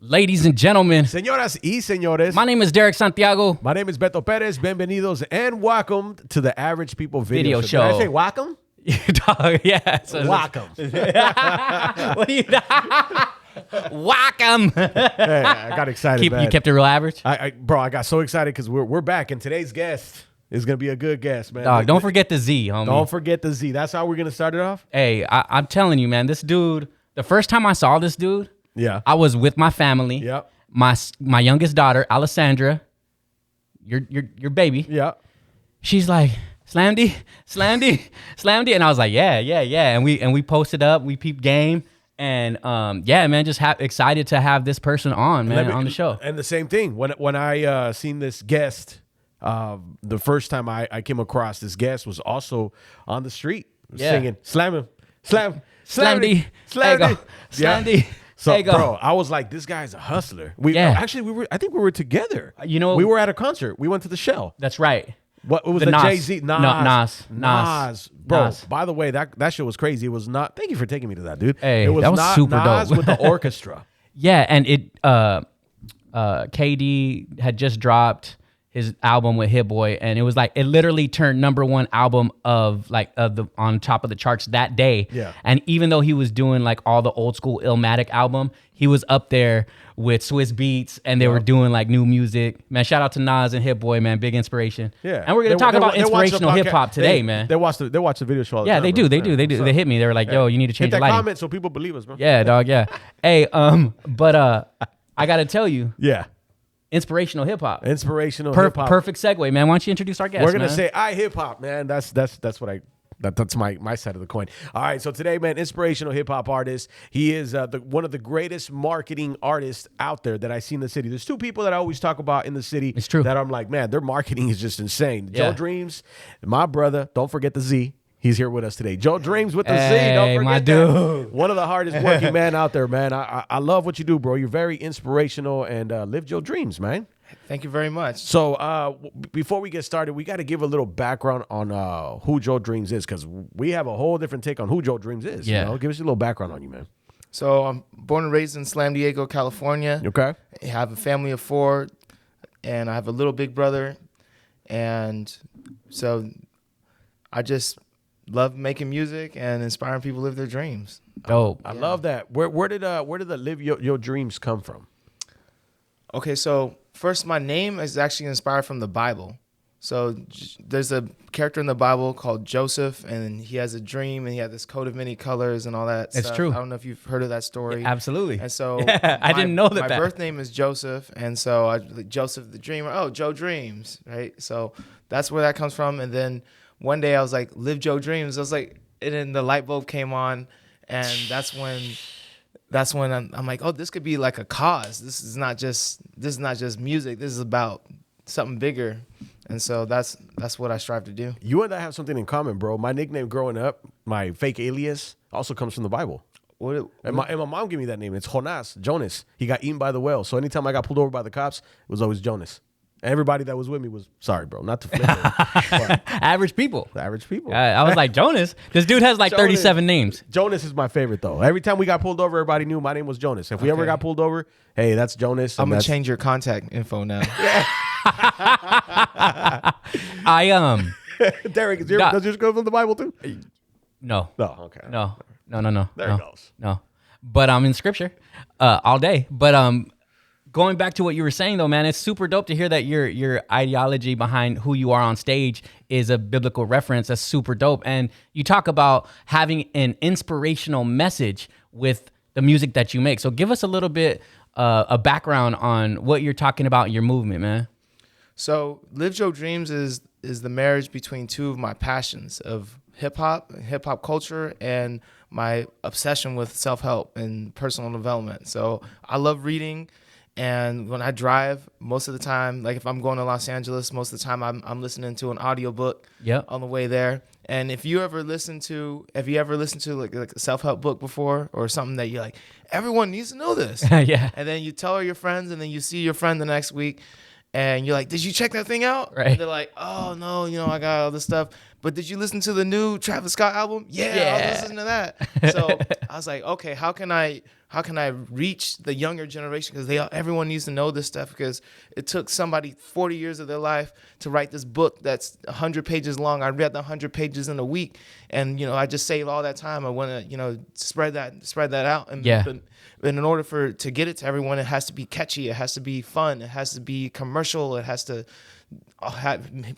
Ladies and gentlemen, Señoras y señores, my name is Derek Santiago. my name is Beto Perez. Bienvenidos and welcome to the Average People Video Did show. I say welcome? Dog, yeah. So Welcome. what do you Welcome. Hey, I got excited, man. You kept it real average? Bro, I got so excited because we're back, and today's guest is going to be a good guest, man. Dog, don't forget the Z, homie. Don't forget the Z. That's how we're going to start it off? Hey, I'm telling you, man, this dude, the first time I saw this dude, Yeah. I was with my family. Yep. My youngest daughter, Alessandra, your baby. Yeah. She's like, Slamdy, and I was like, yeah, and we posted up, we peeped game, and yeah, man, just excited to have this person on, man, on the show. And the same thing when I seen this guest, the first time I came across this guest was also on the street singing, slam him, slamdy, Slamdy. Yeah. So, bro, I was like, this guy's a hustler. Actually, I think we were together. You know, we were at a concert. We went to the Shell. That's right. What was the Nas. Jay-Z? Nas. Bro, Nas. by the way, that shit was crazy. It was not. Thank you for taking me to that, dude. Hey, it was that was not super Nas dope. with the orchestra. Yeah, and KD had just dropped his album with Hit Boy, and it was like it literally turned #1 album of the on top of the charts that day. Yeah. And even though he was doing like all the old school Illmatic album, he was up there with Swiss Beats, and they were doing like new music. Man, shout out to Nas and Hit Boy, man, big inspiration. Yeah. And we're gonna talk about inspirational hip hop today, man. They watch the video show all the Yeah, time, they do. bro. They do. So, They hit me. They were like, "Yo, you need to change hit the that lighting." comment so people believe us, bro. Yeah, dog. Yeah. Hey, but I gotta tell you, Yeah. inspirational hip hop. Inspirational hip hop. Perfect segue, man. Why don't you introduce our guest? We're gonna man? say hip hop, man. That's what that's my side of the coin. All right, so today, man, inspirational hip hop artist. He is one of the greatest marketing artists out there that I see in the city. There's two people that I always talk about in the city. It's true. That I'm like, man, their marketing is just insane. Yeah. Joe Dreamz, my brother. Don't forget the Z. He's here with us today. Joe Dreamz with the Z. Hey, Don't forget my that. dude. One of the hardest working man out there, man. I love what you do, bro. You're very inspirational and live Joe Dreamz, man. Thank you very much. So before we get started, we got to give a little background on who Joe Dreamz is, because we have a whole different take on who Joe Dreamz is. Yeah. You know? Give us a little background on you, man. So I'm born and raised in San Diego, California. Okay. I have a family of 4, and I have a little big brother. And so I just love making music and inspiring people to live their dreams. Dope. I love that. Where did the live your dreams come from? Okay, so first, my name is actually inspired from the Bible. So there's a character in the Bible called Joseph, and he has a dream, and he had this coat of many colors and all that It's stuff. true. I don't know if you've heard of that story. Absolutely. And so I didn't know that. My birth name is Joseph, and so Joseph the Dreamer. Oh, Joe Dreamz, right? So that's where that comes from. And then one day I was like, live Joe Dreamz. I was like, and then the light bulb came on, and that's when I'm like, oh, this could be like a cause. This is not just music. This is about something bigger. And so that's what I strive to do. You and I have something in common, bro. My nickname growing up, my fake alias, also comes from the Bible. And my mom gave me that name. It's Jonas. He got eaten by the whale. So anytime I got pulled over by the cops, it was always Jonas. Everybody that was with me was, sorry, bro, not to flip it. Average people. Average people. I was like, Jonas? This dude has like 37 names. Jonas is my favorite, though. Every time we got pulled over, everybody knew my name was Jonas. If we ever got pulled over, hey, that's Jonas. I'm going to change your contact info now. Derek, does yours go from the Bible, too? No. No, okay. No. There it goes. No. But I'm in scripture all day. But going back to what you were saying, though, man, it's super dope to hear that your ideology behind who you are on stage is a biblical reference. That's super dope. And you talk about having an inspirational message with the music that you make. So give us a little bit a background on what you're talking about in your movement, man. So Live Joe Dreamz is the marriage between two of my passions of hip hop culture, and my obsession with self-help and personal development. So I love reading. And when I drive, most of the time, like if I'm going to Los Angeles, most of the time I'm listening to an audiobook on the way there. And if you ever listen to like a self-help book before, or something that you're like, everyone needs to know this. Yeah. And then you tell your friends, and then you see your friend the next week, and you're like, did you check that thing out? Right. And they're like, oh no, I got all this stuff. But did you listen to the new Travis Scott album? Yeah. I was listening to that. So I was like, okay, how can I how can I reach the younger generation? Because everyone needs to know this stuff, because it took somebody 40 years of their life to write this book that's 100 pages long. I read the 100 pages in a week, and I just saved all that time. I want to spread that out. And but in order to get it to everyone, it has to be catchy. It has to be fun. It has to be commercial. It has to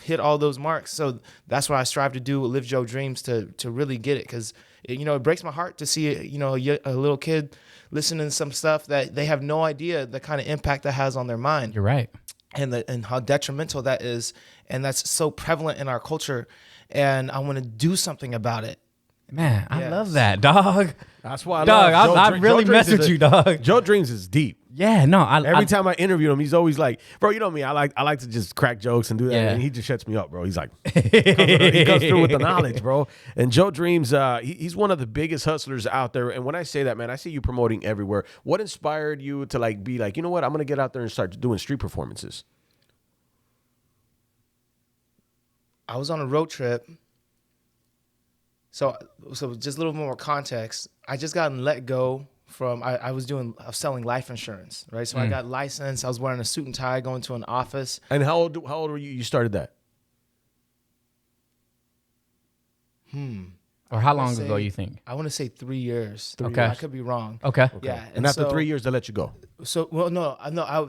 hit all those marks. So that's what I strive to do with Live Joe Dreams, to really get it, because it breaks my heart to see a little kid listening to some stuff that they have no idea the kind of impact that has on their mind. You're right. And how detrimental that is, and that's so prevalent in our culture, and I want to do something about it. Man, I love that, dog. That's why I really mess with you, dog. Joe Dreamz is deep. Yeah, no. Every time I interview him, he's always like, bro, you know me. I like to just crack jokes and do that. Yeah. And he just shuts me up, bro. He's like, he comes through with the knowledge, bro. And Joe Dreamz, he's one of the biggest hustlers out there. And when I say that, man, I see you promoting everywhere. What inspired you to be like, you know what? I'm gonna get out there and start doing street performances. I was on a road trip. So just a little more context. I just got let go from, I was selling life insurance, right? So I got licensed. I was wearing a suit and tie, going to an office. And how old were you? You started that? Or how long ago you think? I want to say 3 years. Okay. I could be wrong. Okay. Yeah. And after 3 years, they let you go. So, well, no,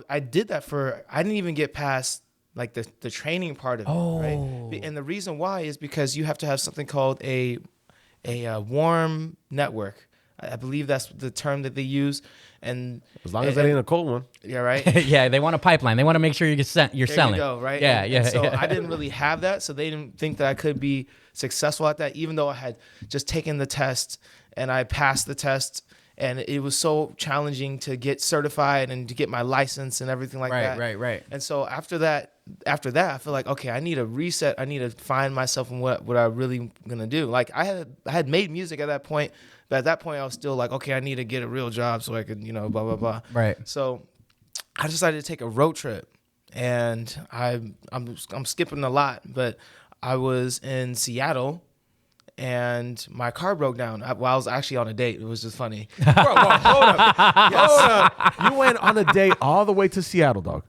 I did that I didn't even get past like the training part of it, right? And the reason why is because you have to have something called a warm network. I believe that's the term that they use. And as long as that ain't a cold one. Yeah, right? Yeah, they want a pipeline. They want to make sure you're selling. There you go, right? Yeah. So I didn't really have that, so they didn't think that I could be successful at that, even though I had just taken the test and I passed the test. And it was so challenging to get certified and to get my license and everything like that. Right. And so after that, I feel like, okay, I need a reset. I need to find myself in what I really gonna do. Like I had made music at that point, but at that point I was still like, okay, I need to get a real job so I could, blah, blah, blah. Right. So I decided to take a road trip, and I'm skipping a lot, but I was in Seattle. And my car broke down while I was actually on a date. It was just funny. Bro, hold up. Hold up. You went on a date all the way to Seattle, dog.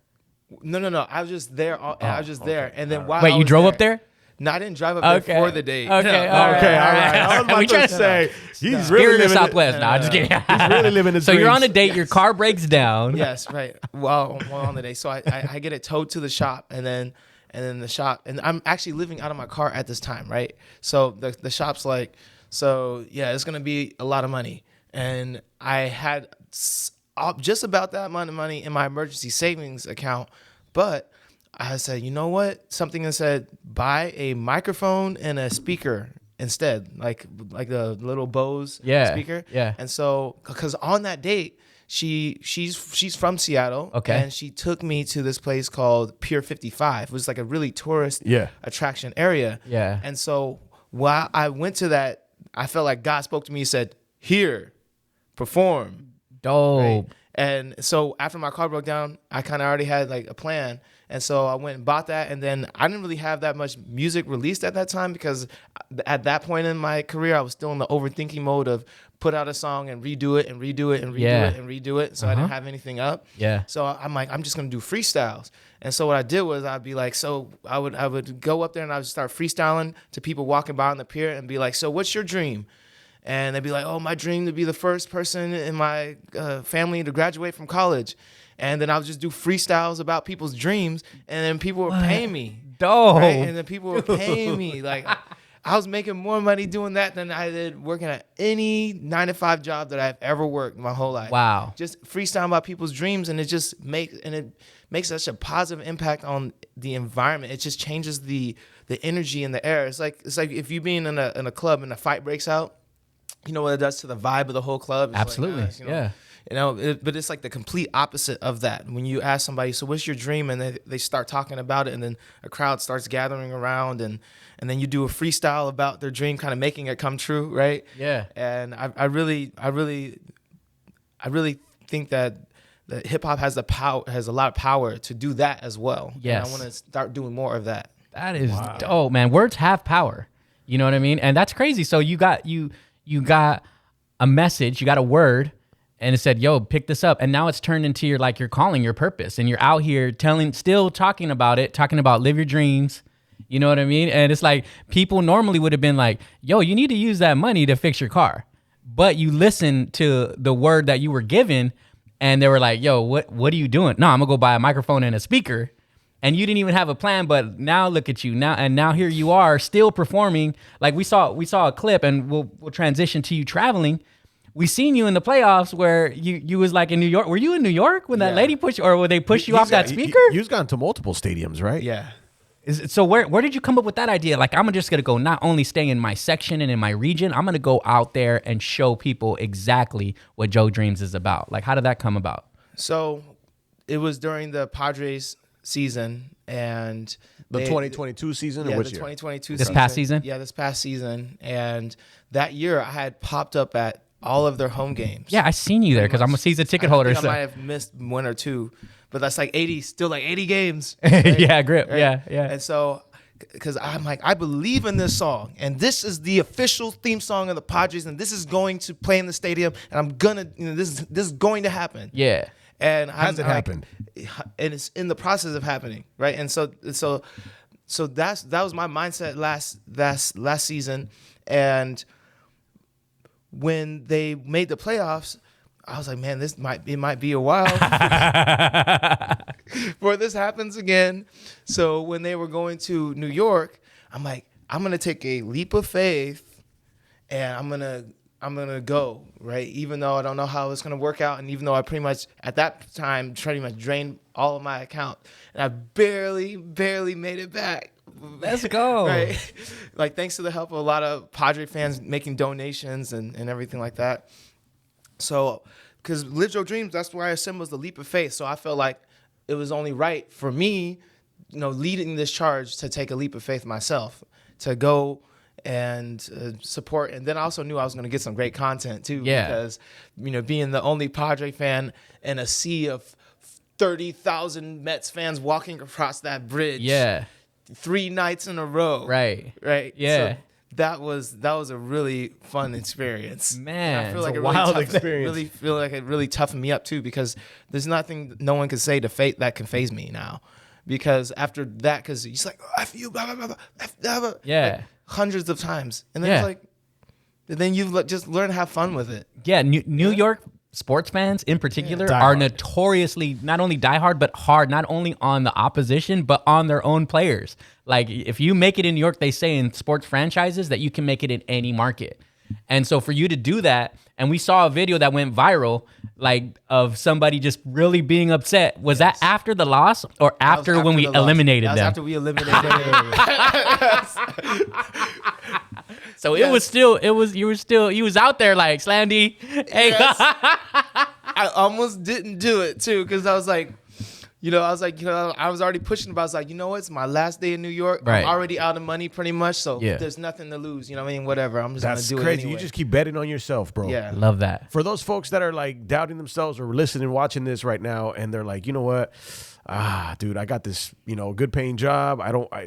No. I was just there. I was just there. And then while Wait, I you was drove up there? No, I didn't drive up there for the date. Okay, No. all right. I was about to say, he's really Spirit of living Southwest. No, I'm just kidding. He's really living his So you're dreams. on a date, your car breaks down. Yes, right. While on the date. So I get it towed to the shop, and then the shop, and I'm actually living out of my car at this time, right? So the shop's like, so yeah, it's gonna be a lot of money, and I had just about that amount of money in my emergency savings account, but I said, you know what? Something that said buy a microphone and a speaker instead, like the little Bose speaker. Yeah. And so, because on that date, she's from Seattle. Okay. And she took me to this place called Pier 55. It was like a really tourist attraction area. Yeah. And so while I went to that, I felt like God spoke to me and said, here, perform. Dope. Right? And so after my car broke down, I kind of already had like a plan. And so I went and bought that. And then I didn't really have that much music released at that time, because at that point in my career, I was still in the overthinking mode of put out a song and redo it and redo it and redo it and redo it. So I didn't have anything up. Yeah. So I'm like, I'm just going to do freestyles. And so what I did was I'd be like, so I would go up there and I would start freestyling to people walking by on the pier and be like, so what's your dream? And they'd be like, oh, my dream to be the first person in my family to graduate from college. And then I would just do freestyles about people's dreams, and then people were paying me. Dope. Right? And then people were paying me. Like, I was making more money doing that than I did working at any 9-to-5 job that I've ever worked my whole life. Wow. Just freestyling about people's dreams, and it makes such a positive impact on the environment. It just changes the energy in the air. It's like if you being in a club and a fight breaks out, you know what it does to the vibe of the whole club? It's Absolutely. Like, yeah. But it's like the complete opposite of that. When you ask somebody, so what's your dream? And they start talking about it, and then a crowd starts gathering around, and then you do a freestyle about their dream, kind of making it come true, right? Yeah. And I really think that hip hop has a lot of power to do that as well. Yes. And I want to start doing more of that. That is dope, man. Words have power. You know what I mean? And that's crazy. So you got a message, you got a word, and it said, yo, pick this up. And now it's turned into your calling, your purpose. And you're out here still talking about live your dreams. You know what I mean? And it's like people normally would have been like, yo, you need to use that money to fix your car. But you listen to the word that you were given, and they were like, yo, what are you doing? No, I'm gonna go buy a microphone and a speaker. And you didn't even have a plan, but now look at you now here you are still performing. Like we saw a clip, and we'll transition to you traveling. We seen you in the playoffs where you was like in New York. Were you in New York when that lady pushed you, or would they push you off that speaker? You've gone to multiple stadiums, right? Yeah. So where did you come up with that idea? Like, I'm just going to go not only stay in my section and in my region, I'm going to go out there and show people exactly what Joe Dreamz is about. Like, how did that come about? So it was during the Padres season, and the 2022 season, or which year? 2022 This past season? Yeah, this past season. And that year I had popped up at all of their home games. Yeah, I seen you there because I'm a season ticket holder. I might have missed one or two, but that's like 80 games. Right? Yeah, grip. Right? Yeah. And so, because I'm like, I believe in this song, and this is the official theme song of the Padres, and this is going to play in the stadium, and I'm gonna, this is going to happen. Yeah. And has it happened? And it's in the process of happening, right? And so that was my mindset last season, and when they made the playoffs, I was like, man, it might be a while before this happens again. So when they were going to New York, I'm like, I'm gonna take a leap of faith, and I'm gonna go, right? Even though I don't know how it's gonna work out, and even though I pretty much at that time drained all of my account, and I barely made it back. Let's go. Right? Like, thanks to the help of a lot of Padre fans making donations and everything like that. So, because Live Joe Dreamz, that's where I assumed was the leap of faith. So I felt like it was only right for me, leading this charge, to take a leap of faith myself, to go and support. And then I also knew I was going to get some great content too. Yeah. Because, being the only Padre fan in a sea of 30,000 Mets fans walking across that bridge. Yeah. 3 nights in a row. Right. So Yeah. that was a really fun experience. Man, I feel like it's a it really wild experience. Really feel like it really toughened me up too, because there's nothing no one can say that can faze me now. Because after that, because he's like, F you, blah, blah, blah, blah, F, blah, blah, Yeah. like, hundreds of times. And then Yeah. it's like, then you just learn to have fun with it. Yeah, New York sports fans in particular Die are hard. notoriously not only diehard, but hard, not only on the opposition, but on their own players. Like, if you make it in New York, they say in sports franchises that you can make it in any market. And so for you to do that, and we saw a video that went viral, like, of somebody just really being upset. Was that after the loss or after when we eliminated them? After we eliminated them. So it was still, you was out there like, Slandy. Hey, Yes. I almost didn't do it too, because I was like, I was already pushing, but I was like, it's my last day in New York. Right. I'm already out of money pretty much, so Yeah. there's nothing to lose. You know what I mean? Whatever. I'm just That's gonna do crazy. it anyway. You just keep betting on yourself, bro. Yeah. love that. For those folks that are like doubting themselves or listening, watching this right now, and they're like, you know what? Dude, I got this, good paying job.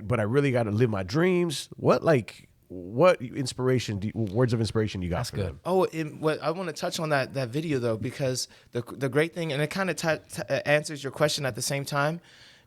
But I really got to live my dreams. What inspiration, words of inspiration you got That's for good. them? Oh, what I want to touch on that video though, because the great thing, and it kind of answers your question at the same time,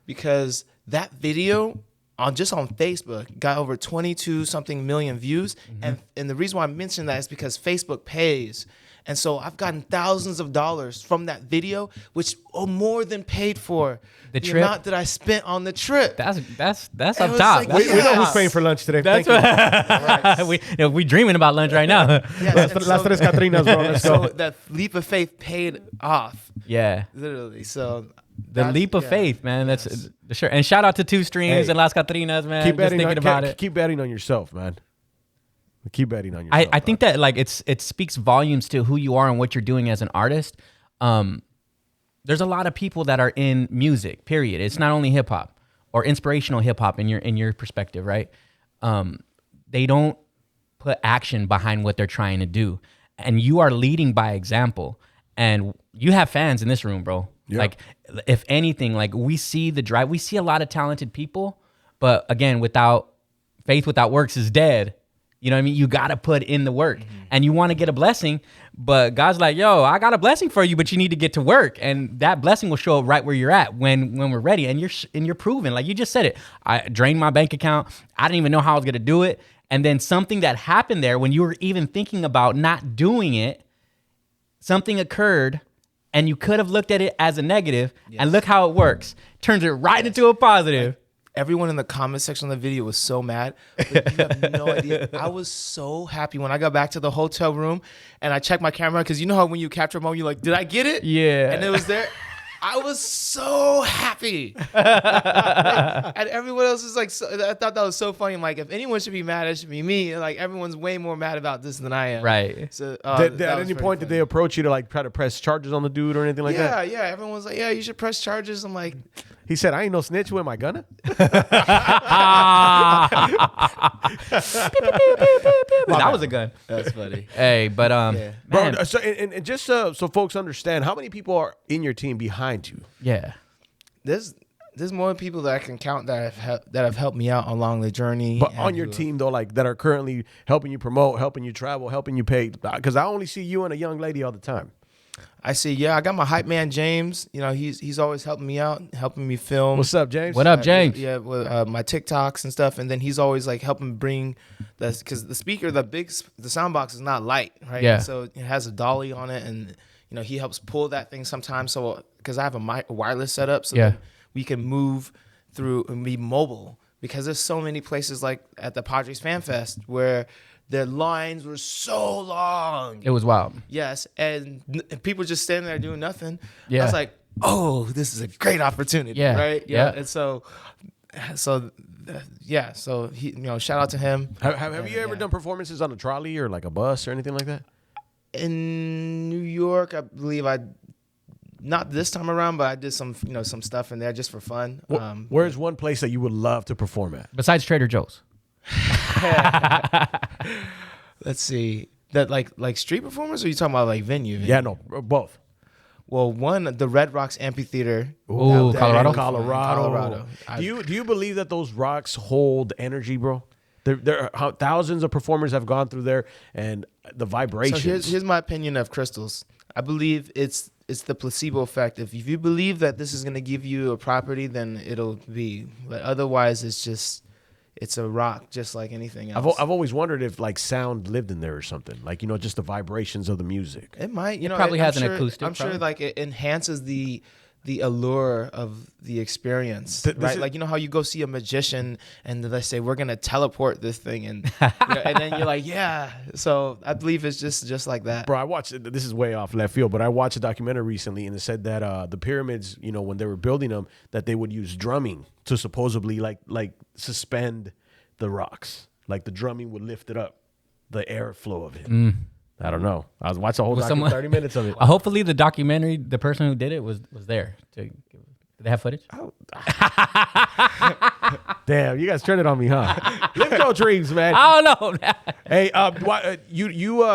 because that video on Facebook got over 22 something million views, and the reason why I mention that is because Facebook pays. And so I've gotten thousands of dollars from that video, which more than paid for The trip? amount that I spent on the trip. That's It up was top. like, We know yes. who's paying for lunch today. That's Thank you. we dreaming about lunch right now. Yes, and Las tres Catrinas, bro. Let's so go. that leap of faith paid off, Yeah. literally. So The leap of faith, man. That's sure. And shout out to Two Streams Hey, and Las Catrinas, man. Keep Just betting thinking about it. Keep betting on yourself, man. Keep betting on yourself. I think that like it speaks volumes to who you are and what you're doing as an artist. There's a lot of people that are in music, period. It's not only hip hop or inspirational hip hop in your perspective, right? They don't put action behind what they're trying to do. And you are leading by example. And you have fans in this room, bro. Yeah. Like, if anything, like, we see the drive. We see a lot of talented people, but again, without faith, without works is dead. You know what I mean? You got to put in the work, and you want to get a blessing, but God's like, yo, I got a blessing for you, but you need to get to work. And that blessing will show up right where you're at when we're ready. And you're proven, like you just said it. I drained my bank account. I didn't even know how I was going to do it. And then something that happened there when you were even thinking about not doing it, something occurred, and you could have looked at it as a negative, and look how it works. Turns it right into a positive. Everyone in the comment section of the video was so mad. But you have no idea. I was so happy when I got back to the hotel room and I checked my camera, because you know how when you capture a moment, you're like, did I get it? Yeah. And it was there. I was so happy. And everyone else is like, I thought that was so funny. I'm like, if anyone should be mad, it should be me. Like, everyone's way more mad about this than I am. Right. So, At any point, did they approach you to like try to press charges on the dude or anything like that? Yeah. Everyone was like, yeah, you should press charges. I'm like, He said, I ain't no snitch. Who am I gonna? That was a gun. that's funny. Hey, but Yeah. Bro, man, so and just so folks understand, how many people are in your team behind you? yeah. There's more people that I can count that have helped me out along the journey. But and on your who- team though, like that are currently helping you promote, helping you travel, helping you pay. Because I only see you and a young lady all the time. I see. Yeah, I got my hype man James. You know, he's always helping me out, helping me film. What's up, James? What up, James? Yeah, with my TikToks and stuff, and then he's always like helping bring the, because the speaker, the sound box is not light, right? Yeah. So it has a dolly on it, and you know he helps pull that thing sometimes. So because I have a wireless setup, so that we can move through and be mobile. Because there's so many places like at the Padres Fan Fest where the lines were so long. It was wild. Yes, and people just standing there doing nothing. Yeah. I was like, oh, this is a great opportunity, Yeah. right? Yeah. And so he, you know, shout out to him. Have you ever done performances on a trolley or like a bus or anything like that? In New York, I believe not this time around, but I did some stuff in there just for fun. Where's one place that you would love to perform at? Besides Trader Joe's. Let's see. That like street performers, or are you talking about like venue? Yeah, no, both. Well, one, the Red Rocks Amphitheater. Ooh, Colorado? Colorado. Do you believe that those rocks hold energy, bro? There are thousands of performers have gone through there, and the vibrations. So here's my opinion of crystals. I believe it's the placebo effect. If you believe that this is going to give you a property, then it'll be. But otherwise, it's a rock, just like anything else. I've always wondered if like sound lived in there or something, like just the vibrations of the music. It might, probably has an acoustic, I'm sure probably. like it enhances the allure of the experience, This right? is- Like, how you go see a magician and they say, we're going to teleport this thing. And, and then you're like, yeah. So I believe it's just like that. Bro, I watched, this is way off left field, but I watched a documentary recently and it said that the pyramids, when they were building them, that they would use drumming to supposedly like suspend the rocks. Like the drumming would lift it up, the airflow of it. I don't know. I was watching the whole documentary, 30 minutes of it. Hopefully the documentary, the person who did it was there. Did they have footage? Damn, you guys turned it on me, huh? Live Joe Dreamz, man. I don't know. Hey, you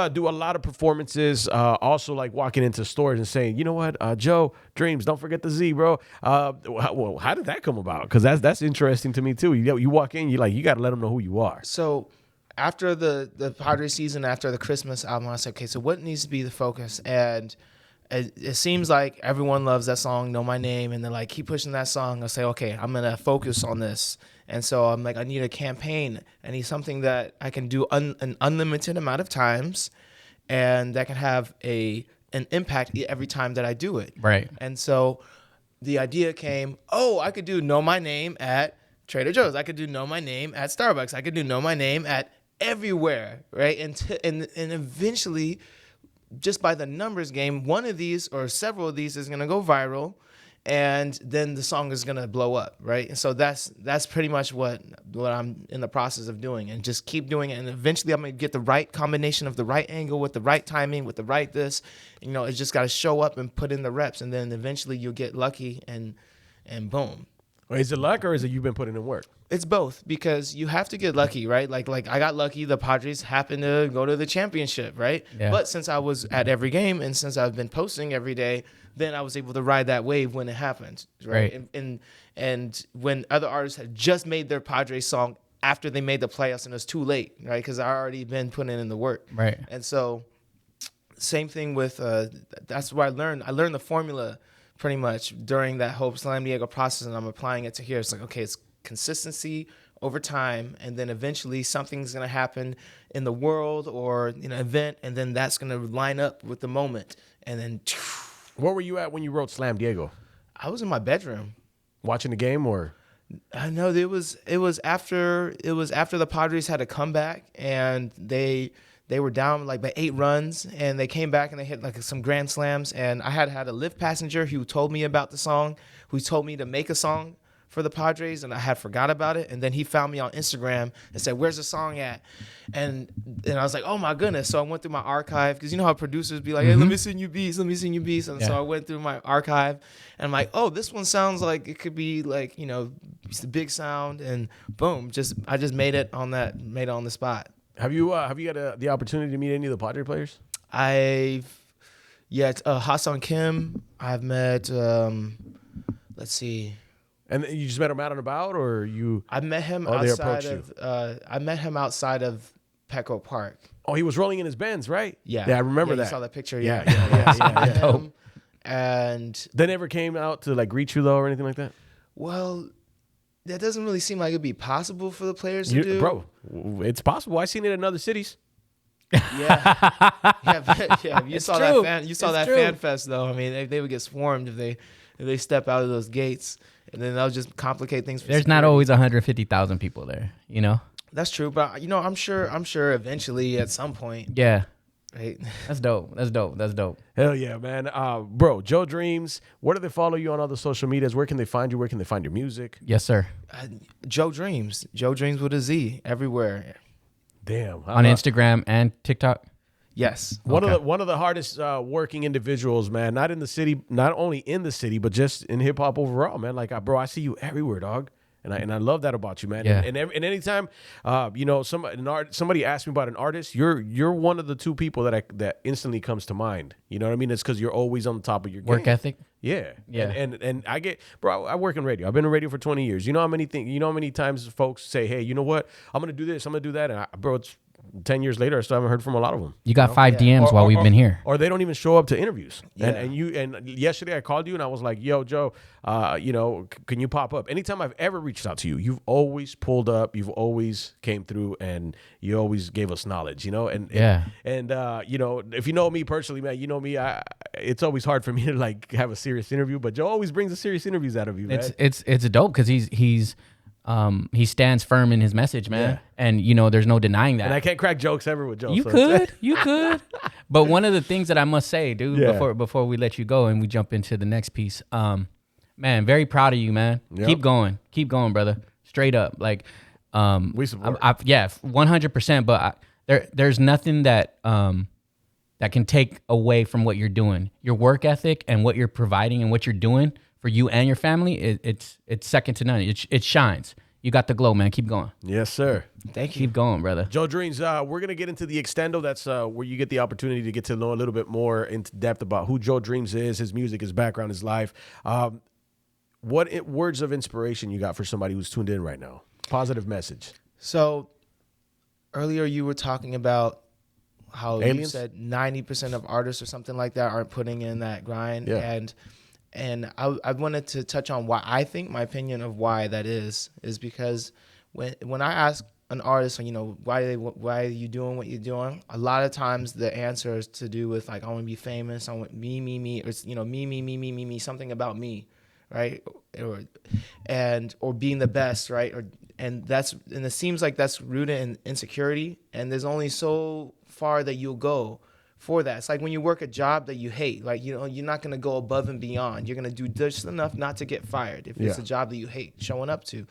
do a lot of performances, also like walking into stores and saying, you know what, Joe Dreamz, don't forget the Z, bro. Well, how did that come about? Because that's interesting to me too. You walk in, you got to let them know who you are. So after the Padres season, after the Christmas album, I said, okay, so what needs to be the focus? And it seems like everyone loves that song, Know My Name, and they're like, keep pushing that song. I say, okay, I'm going to focus on this. And so I'm like, I need a campaign. I need something that I can do an unlimited amount of times and that can have an impact every time that I do it. Right. And so the idea came, I could do Know My Name at Trader Joe's. I could do Know My Name at Starbucks. I could do Know My Name at everywhere, right? And eventually, just by the numbers game, one of these or several of these is going to go viral, and then the song is going to blow up, right? And so that's pretty much what I'm in the process of doing, and just keep doing it. And eventually I'm going to get the right combination of the right angle with the right timing, with the right this. It's just got to show up and put in the reps, and then eventually you'll get lucky and boom. Is it luck or is it you've been putting in work? It's both, because you have to get lucky, right? Like I got lucky. The Padres happened to go to the championship, right? Yeah. But since I was at every game and since I've been posting every day, then I was able to ride that wave when it happened, right? Right. And when other artists had just made their Padres song after they made the playoffs and it was too late, right? Because I already been putting in the work. Right. And so same thing with, that's where I learned the formula pretty much during that whole Slam Diego process, and I'm applying it to here. It's like, okay, it's consistency over time, and then eventually something's going to happen in the world or in an event, and then that's going to line up with the moment. And then Where were you at when you wrote Slam Diego? I was in my bedroom. Watching the game or? I know it was after the Padres had a comeback and they were down like by 8 runs, and they came back and they hit like some grand slams, and I had a Lyft passenger who told me about the song, who told me to make a song for the Padres, and I had forgot about it, and then he found me on Instagram and said, "Where's the song at?" And I was like, "Oh my goodness!" So I went through my archive, because you know how producers be like, "Hey, let me send you beats, and so I went through my archive, and I'm like, "Oh, this one sounds like it could be like, you know, it's a big sound," and boom, I just made it on the spot. Have you had the opportunity to meet any of the Padre players? Hassan Kim. I've met. Let's see. And you just met him out and about, or you? I met him outside of Petco Park. Oh, he was rolling in his Benz, right? Yeah, I remember that. You saw that picture. Yeah. Him. And they never came out to like greet you though, or anything like that. Well, that doesn't really seem like it'd be possible for the players to do. Bro, it's possible. I've seen it in other cities. Yeah. You saw that fan fest though. I mean, they would get swarmed if they step out of those gates, and then that would just complicate things. There's security. not always 150,000 people there, you know. That's true, but you know, I'm sure eventually at some point. Yeah. Right. That's dope. Hell yeah, man. Bro, Joe Dreamz, where do they follow you on other social medias? Where can they find you? Where can they find your music? Yes, sir. Joe Dreamz with a Z everywhere. Damn. On Instagram and TikTok? Yes. One of the hardest working individuals, man. Not only in the city, but just in hip hop overall, man. Like, bro, I see you everywhere, dog. And I love that about you, man. Yeah. And anytime, you know, somebody asks me about an artist, you're one of the 2 people that instantly comes to mind. You know what I mean? It's because you're always on the top of your game. Work ethic. Yeah. Yeah. And I get, bro, I work in radio. I've been in radio for 20 years. You know how many times folks say, hey, you know what? I'm going to do this. I'm going to do that. And bro, it's 10 years later, I still haven't heard from a lot of them. You got 5 DMs while we've been here. Or they don't even show up to interviews. Yeah. And yesterday I called you and I was like, yo, Joe, you know, can you pop up? Anytime I've ever reached out to you, you've always pulled up, you've always came through, and you always gave us knowledge, you know? And you know, if you know me personally, man, you know me, it's always hard for me to like have a serious interview, but Joe always brings the serious interviews out of you, man. It's dope because he stands firm in his message, man. Yeah. And, you know, there's no denying that. And I can't crack jokes ever with Joe. You could. But one of the things that I must say, dude, before we let you go and we jump into the next piece, man, very proud of you, man. Yep. Keep going, brother. Straight up. Like, we support. 100%. But there's nothing that can take away from what you're doing. Your work ethic and what you're providing and what you're doing for you and your family, it's second to none. It shines. You got the glow, man. Keep going. Yes, sir. Thank you. Keep going, brother. Joe Dreamz, we're going to get into the extendo. That's where you get the opportunity to get to know a little bit more into depth about who Joe Dreamz is, his music, his background, his life. What words of inspiration you got for somebody who's tuned in right now? Positive message. So earlier you were talking about how Aliens? you said 90% of artists or something like that aren't putting in that grind. Yeah. And I wanted to touch on why I think my opinion of why that is because when I ask an artist, you know, why are you doing what you're doing? A lot of times the answer is to do with like, I want to be famous. I want me, or you know, me, something about me, right? Or being the best, right? And it seems like that's rooted in insecurity. And there's only so far that you'll go for that. It's like when you work a job that you hate, like, you know, you're not going to go above and beyond. You're going to do just enough not to get fired if it's a job that you hate showing up to.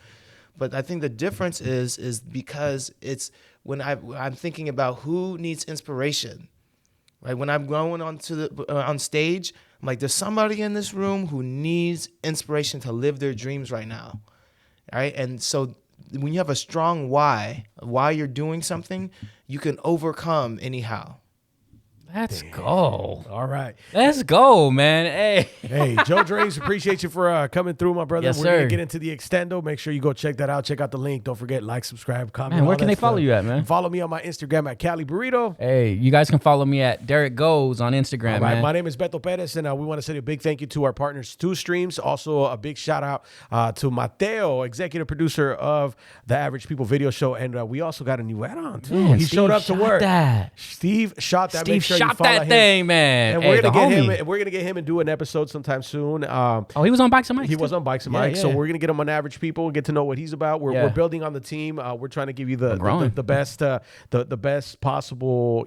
But I think the difference is because it's when I'm thinking about who needs inspiration, right? When I'm going on stage, I'm like, there's somebody in this room who needs inspiration to live their dreams right now, right? And so when you have a strong why you're doing something, you can overcome anyhow. Let's go. All right. Let's go, man. Hey. Hey, Joe Dreamz, appreciate you for coming through, my brother. Yes, We're sir. going to get into the extendo. Make sure you go check that out. Check out the link. Don't forget, like, subscribe, comment. Man, where all can that they follow stuff. you at, man? Follow me on my Instagram at Cali Burrito. Hey, you guys can follow me at Derek Goes on Instagram, All right, man. my name is Beto Perez, and we want to say a big thank you to our partners, 2 Streams. Also, a big shout out to Mateo, executive producer of the Average People video show. And we also got a new add-on, too. Man, He Steve showed up to shot work. that. Steve shot that. Steve Make sure you shot follow that him. thing, man. And Hey, we're the gonna get homie. him. We're gonna get him and do an episode sometime soon. Oh, he was on Bikes and Mics. He too? was on Bikes and Yeah, Mics, so yeah. we're gonna get him on Average People, get to know what he's about. We're building on the team. We're trying to give you the best the best possible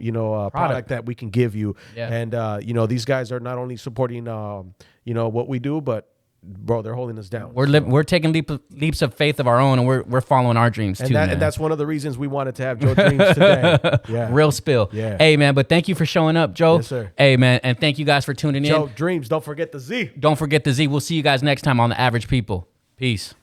product that we can give you. Yeah. And these guys are not only supporting what we do, but bro, they're holding us down. We're taking leaps of faith of our own, and we're following our dreams too. Man. And that's one of the reasons we wanted to have Joe Dreamz today. Yeah. Real spill. Yeah. Hey, man, but thank you for showing up, Joe. Yes, sir. Hey, man, and thank you guys for tuning in. Joe Dreamz, don't forget the Z. Don't forget the Z. We'll see you guys next time on The Average People. Peace.